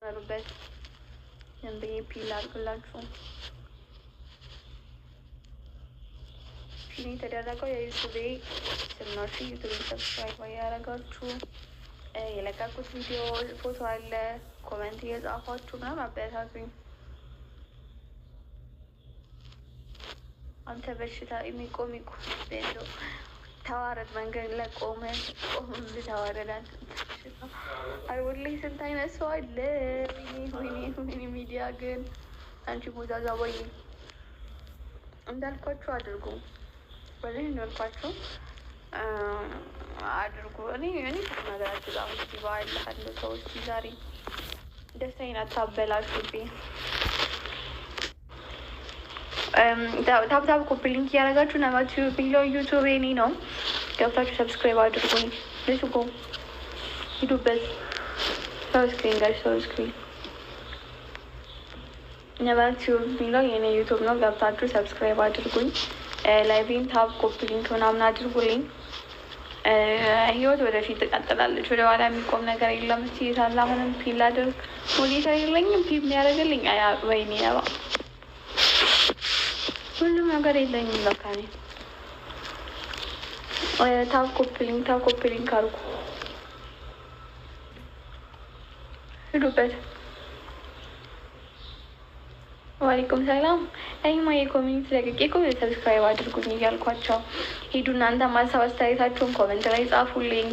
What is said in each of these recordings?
በሩበት እንብዬ ፒል አድርግላችሁ። ፒን የተደረገው የዩቱቤ ስም ነው። ዩቱቤ ሰብስክራይብ ያደረጋችሁ የለቀቁት ቪዲዮ ፎቶ አለ። ኮመንት እየጻፋችሁ ምናምን አበረታቱኝ። አንተ በሽታ የሚቆም ቤንዶ ተዋረድ መንገድ ለቆመ ተዋረዳል። አይወላይ ስንት አይነት ሰው አለ። ወይኔ ሚዲያ ግን አንቺ ቦዛዛ ወይ እንዳልኳችሁ አድርጉ። በዚህ እንዳልኳችሁ አድርጉ። እኔ ነገራችሁ ጋር ውስጥ ባለ ሰዎች ዛሬ ደስታዬን አታበላሹብኝ። ታብታብ ኮፒ ሊንክ እያደረጋችሁ ነባችሁ ቢለው ዩቱብ ኔ ነው ገብታችሁ ሰብስክራይብ አድርጉኝ። ልትጎ ሂዱበት። ሰብስክሪን ጋር ሰብስክሪን ነባችሁ ቢለው የኔ ዩቱብ ነው። ገብታችሁ ሰብስክራይብ አድርጉኝ። ላይቪን ታብ ኮፒ ሊንክ ምናምን አድርጉልኝ። ህይወት ወደፊት ትቀጥላለች። ወደ ኋላ የሚቆም ነገር የለም። ሲይታል አሁንም ፒል አድርግ ሞዴታ የለኝም ፒል የሚያደርግልኝ ወይኔ ነባ ሁሉም ነገር የለኝም። ለካኔ ታብ ኮፒ ሊንክ አድርጉ። ሂዱበት። ዋሌኩም ሰላም። ይህማ የኮሚኒቲ ለቅቄ እኮ ሰብስክራይብ አድርጉኝ እያልኳቸው ሂዱ። እናንተ ማሳብ አስተያየታችሁን ኮመንት ላይ ጻፉልኝ።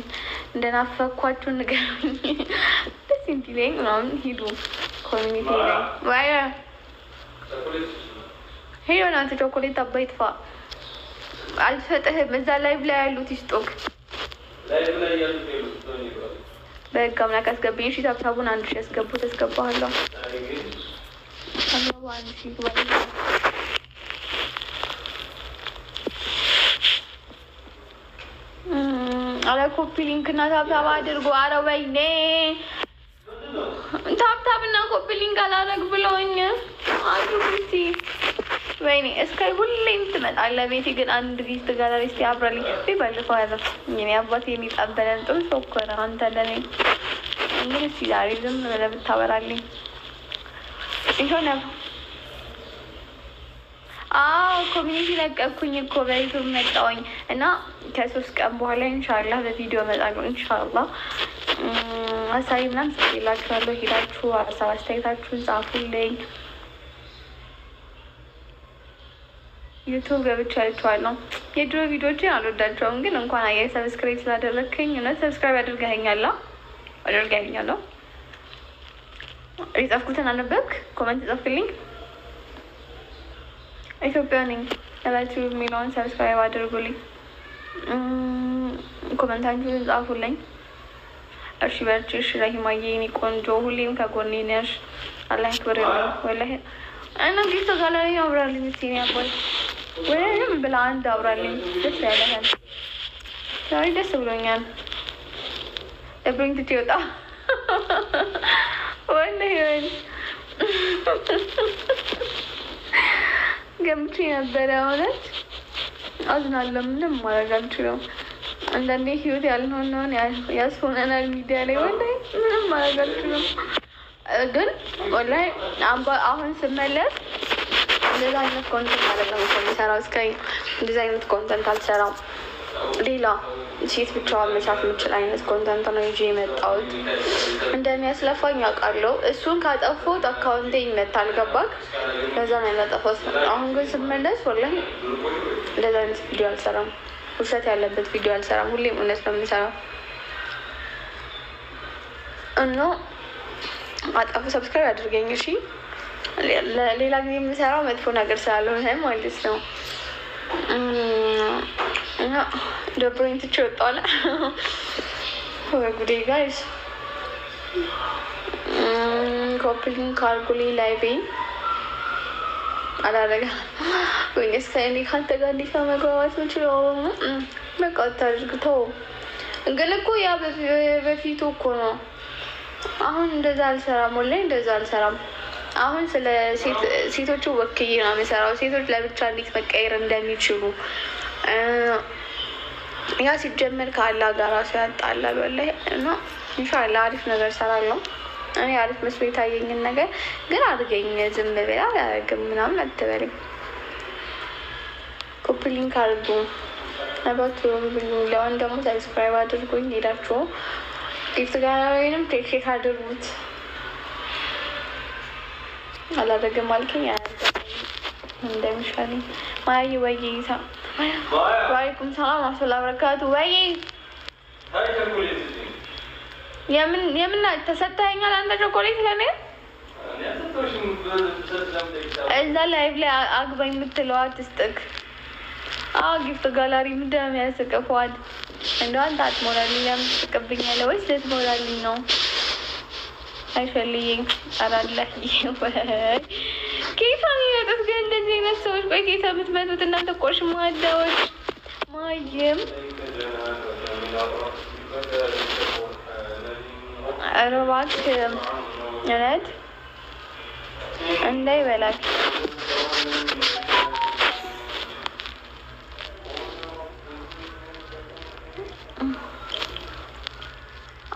እንደናፈኳችሁ ንገሩኝ። ደስ እንዲለኝ ምናምን ሂዱ ኮሚኒቲ ላይ ዋያ ሄዶ ናንተ ቾኮሌት አባይትፋ አልሰጥህም። እዛ ላይቭ ላይ ያሉት ይስጦክ በህግ አምላክ አስገብኝ። እሺ ታብታቡን 1000 ያስገቡት አስገባለሁ። አረ ኮፒ ሊንክ እና ታብታብ አድርጎ። አረ ወይኔ ታብታብ እና ኮፒ ሊንክ አላረግ ብለውኝ አድርጉ እስኪ። ወይኔ እስካይ ሁሌም ትመጣለህ ቤቴ። ግን አንድ ጊዜ ጋላሪ እስኪ አብራልኝ ባለፈው ያለ የኔ አባቴ የሚጠበለን ጥሩ ሰው እኮ ነው። አንተ ለኔ እንግዲህ እስኪ ዛሬ ዝም ብለህ ብታበራልኝ ይሆነ። ኮሚኒቲ ለቀኩኝ እኮ በዩቱብ መጣሁኝ እና ከ3 ቀን በኋላ ኢንሻላህ በቪዲዮ እመጣለሁ። ኢንሻላህ ሀሳቢ ምናምን ጽፌላችኋለሁ። ሄዳችሁ ሀሳብ አስተያየታችሁን ጻፉልኝ። ዩቱብ ገብቻ አይቼዋለሁ። የድሮ ቪዲዮችን አልወዳቸውም፣ ግን እንኳን አየህ ሰብስክራይብ ስላደረግከኝ እና ሰብስክራይብ አድርገኸኛለሁ። የጻፍኩትን አነበብክ? ኮመንት ጻፍልኝ። ኢትዮጵያ ነኝ እላችሁ የሚለውን ሰብስክራይብ አድርጉልኝ። ኮመንታችሁን ጻፉልኝ። እሺ በርቺ። እሺ ረሂማዬ የኔ ቆንጆ ሁሌም ከጎኔ ነሽ። አላህ ይክበርልኝ። ወላሂ እና ጊዜ ጋላሪ አብራልኝ እስኪ ያባል ወይም ብላ አንድ አብራልኝ። ደስ ያለህን ዛሬ ደስ ብሎኛል። ደብሮኝ ትወጣ ወላሂ ገምቼ ነበረ። እውነት አዝናለሁ። ምንም ማድረግ አልችልም። አንዳንዴ ህይወት ያልሆነውን ያስሆነናል ሚዲያ ላይ። ወላሂ ምንም ማድረግ አልችልም። ግን ወላሂ አሁን ስመለስ እንደዛ አይነት ኮንተንት አይደለም የሚሰራው። እስከ እንደዛ አይነት ኮንተንት አልሰራም። ሌላ ሴት ብቻዋን መስራት የምችል አይነት ኮንተንት ነው ይዤ የመጣሁት። እንደሚያስለፋኝ አውቃለሁ። እሱን ካጠፋሁት አካውንቴ ይመታል። ገባክ? ለዛ ነው ያጠፋሁት። አሁን ግን ስመለስ ወላሂ እንደዛ አይነት ቪዲዮ አልሰራም። ውሸት ያለበት ቪዲዮ አልሰራም። ሁሌም እውነት ነው የምሰራው። እና አጣፉ ሰብስክራይብ አድርገኝ እሺ። ሌላ ጊዜ የምሰራው መጥፎ ነገር ስላልሆነ ማለት ነው። እና ደብሮኝ ትቼ ወጣሁ። ጉዴ ጋይስ ኮፒ ሊንክ አድርጉልኝ። ላይቬን አላረጋ ወይኔ እስከኔ ካንተ ጋር እንዴት ነው መግባባት የምችለው? በቃ ታድርግተው። ግን እኮ ያ በፊቱ እኮ ነው። አሁን እንደዛ አልሰራም። ወላሂ እንደዛ አልሰራም። አሁን ስለ ሴቶቹ ወክዬ ነው የምሰራው። ሴቶች ለብቻ እንዴት መቀየር እንደሚችሉ ያ ሲጀመር ከአላህ ጋር ራሱ ያጣላል። ወላሂ እና ኢንሻአላህ አሪፍ ነገር እሰራለሁ። እኔ አሪፍ መስሎ የታየኝን ነገር ግን አድርገኝ። ዝም ብላ አላደርግም ምናምን አትበለኝ። ኮፒ ሊንክ አድርጉ ነባቱ ብሉ። ለአሁን ደግሞ ሰብስክራይብ አድርጉኝ። ሄዳችሁ ጊፍት ጋላሪንም ቼክ አድርጉት። አላደርግም አልከኝ እንደሚሻለኝ ማይ ወይይታ ዋይኩም ሰላም አሰላ በረካቱ ወይ የምን ተሰጥተኸኛል አንተ ቾኮሌት ለኔ እዛ ላይቭ ላይ አግባኝ የምትለው አትስጥቅ። ጊፍት ጋላሪ ምንድን ነው የሚያስቅህ? ፏድ እንደው አንተ አትሞላልኝ ለምትስቅብኛለህ ወይስ ልትሞላልኝ ነው? አይፈልይኝ አራለህ ወይ ኬታ የሚመጡት ግን እንደዚህ አይነት ሰዎች። ቆይ ኬታ የምትመጡት እናንተ ቆሽ ማዳዎች ማይም አረባት እውነት እንዳይበላክ።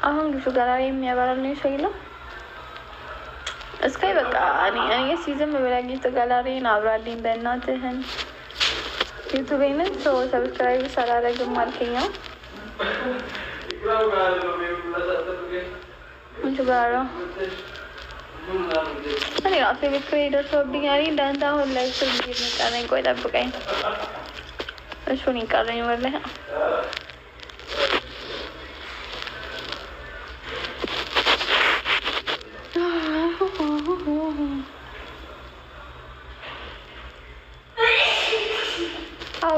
አሁን ግፉ ጋላሪ የሚያበራልኝ ሰው የለም። እስካይ በቃ እኔ ሲዝም በላጊት ጋላሪን አብራልኝ በእናትህን። ዩቲዩብን ሰው ሰብስክራይብ ሳላደርግም አልከኛው ምን ጋራ እኔ ራሴ ቤት ደርሶብኛል። እንዳንተ አሁን ላይ ስልክ ይቀረኝ። ቆይ ጠብቀኝ። እሱን ይቀረኝ ወላሂ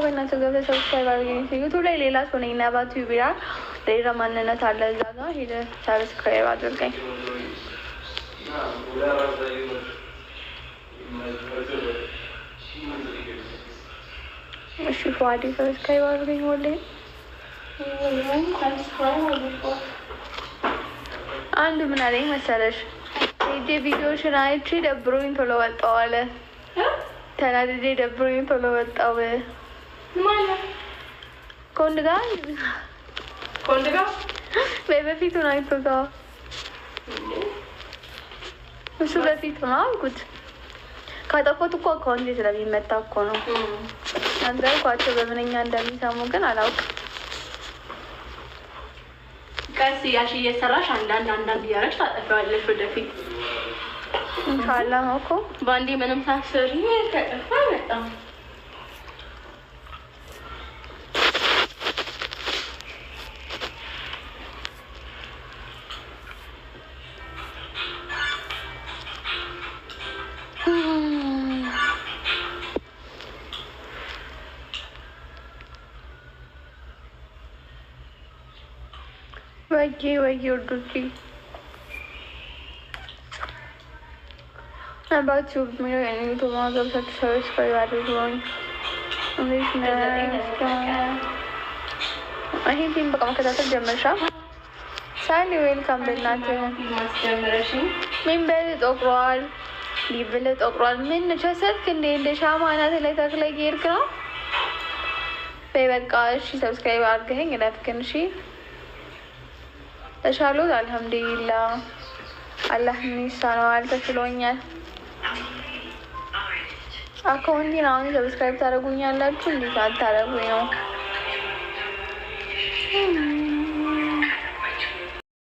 በእናትህ ገብተህ ሰብስክራይብ አድርገኝ። ዩቱብ ላይ ሌላ ሰው ነኝ ነባቱ ቢራ ሌላ ማንነት አለ እዛ ጋር ሄደህ ሰብስክራይብ አድርገኝ። እሺ ፏዲ ሰብስክራይብ አድርገኝ። ወላሂ አንዱ ምን አለኝ መሰለሽ? ሄጄ ቪዲዮሽን አይቼ ደብሮኝ ቶሎ ወጣሁ አለ። ተናድጄ ደብሮኝ ቶሎ ወጣሁ። ከወንድ ጋር በፊቱ ነው አይቶታው። እሱ በፊቱ ነው አልኩት። ካጠፎት እኮ አካውንቴ ስለሚመታ እኮ ነው። አንተ ኳቸው በምንኛ እንደሚሰሙ ግን አላውቅም። ቀስ እያልሽ እየሰራሽ አንዳንድ እያደረግሽ ታጠፊዋለሽ ወደፊት ኢንሻላህ ነው እኮ በአንዴ ምንም ሳትሰሪ ከጠፋ በጣም ወይ ወዱጂ about you to mother such service for you going English I think in በቀመከታተል ጀመርሻል። ሳኒ ዌልካም በእናትህ ሚንበል ጠቁሯል ሊብል ጠቁሯል። ምን ቸሰትክ እንደ ሻማ ናት ላይ ተክለህ ሄድክ ነው። በቃ እሺ ሰብስክራይብ አድርገኝ እለፍክን። እሺ ተሻሎት አልሐምዱሊላህ አላህ ምን ይሳነዋል ተሽሎኛል። አካውንቴን አሁን ሰብስክራይብ ታደርጉኛላችሁ እንዴት አታደርጉኝ ነው?